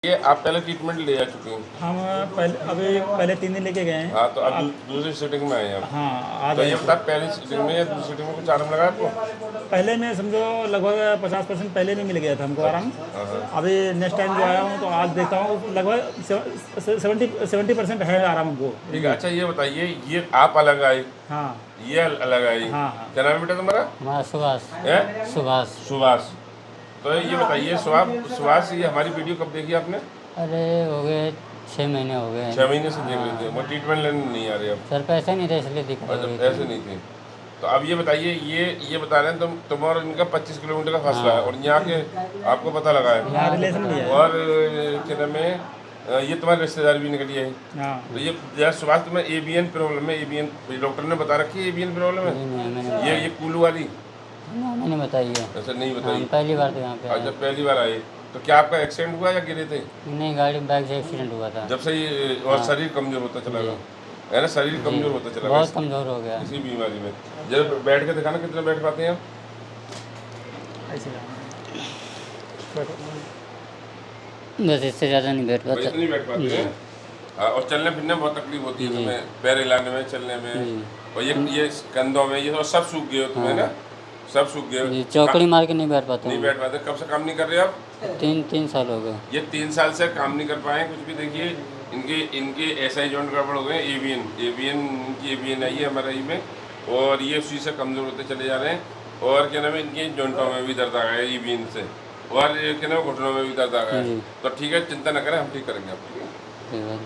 ये आप पहले ट्रीटमेंट ले आ चुके हैं। हम पहले 3 दिन लेके गए हैं। हाँ, तो अब दूसरी सीटिंग में आए हैं आप। हाँ, आज तो आए ये थे। बता, पहली सीटिंग में या दूसरी सीटिंग में कुछ आराम लगा आपको? पहले में समझो लगभग 50% पहले में मिल गया था हमको आराम। अभी नेक्स्ट टाइम जो आया हूँ तो आज देखता हूँ लगभग 70% है आराम हमको। ठीक है। अच्छा, ये बताइए, ये आप अलग आए, हाँ ये अलग आई। हाँ हाँ। क्या नाम है बेटा तुम्हारा? हमारा सुभाष है सुभाष। सुभाष। तो ये बताइए सुभाष, ये हमारी वीडियो कब देखी आपने? अरे हो गए 6 महीने हो गए। 6 महीने से देख रहे थे। वो ट्रीटमेंट लेने नहीं आ रहे अब? सर पैसे नहीं थे इसलिए दिक्कत हो अच्छा, रही ऐसे थी। नहीं थे। तो अब ये बताइए, ये बता रहे हैं तुम और इनका 25 किलोमीटर का फासला है, और यहाँ के आपको पता लगा है। यहाँ रिलेशन भी है। और क्या नाम है, ये तुम्हारे रिश्तेदार भी निकली है। हाँ। तो ये जरा सुभाष, तुम्हें एबीएन प्रॉब्लम है? एबीएन डॉक्टर ने बता रखी है, एबीएन प्रॉब्लम है? नहीं, मैंने ये कुल्लू वाली? मैंने बताई है। ऐसा नहीं हाँ, बताई? पहली बार तो यहाँ पे अच्छा, आए। पहली बार आए। तो क्या आपका एक्सीडेंट हुआ या गिरे थे? नहीं, गाड़ी बाइक से एक्सीडेंट हुआ था। जब से ये और शरीर कमजोर होता चला गया है ना, शरीर कमजोर होता चला गया बहुत कमज़ोर हो गया। इसी बीमारी में। जब बैठ के दिखाना, कितना बैठ पाते हैं आप? ऐसे बस इससे ज़्यादा नहीं बैठ पाता। इतनी बैठ पाते हैं। हाँ, और चलने फिरने में बहुत तकलीफ होती है तुम्हें, पैर हिलाने में, चलने में। और ये कंधों में, ये सब सूख गए हो तुम्हें ना, सब सूख गए। जी, चौकड़ी मार के नहीं बैठ पाता नहीं हूँ। बैठ पाते। कब से काम नहीं कर रहे आप? 3 साल हो गए। ये 3 साल से काम नहीं कर पाए कुछ भी। देखिए, इनके एसआई जॉइंट गड़बड़ हो गए। एवीएन इनकी एवीएन आई है एमआरआई में, और ये उसी से कमज़ोर होते चले जा रहे हैं। और क्या नाम है, इनके जॉइंटों में भी दर्द आ गया है एवीएन से, और क्या नाम है, घुटनों में भी दर्द आ गया है। तो ठीक है, चिंता न करें, हम ठीक करेंगे आप। ठीक है। ठीक है।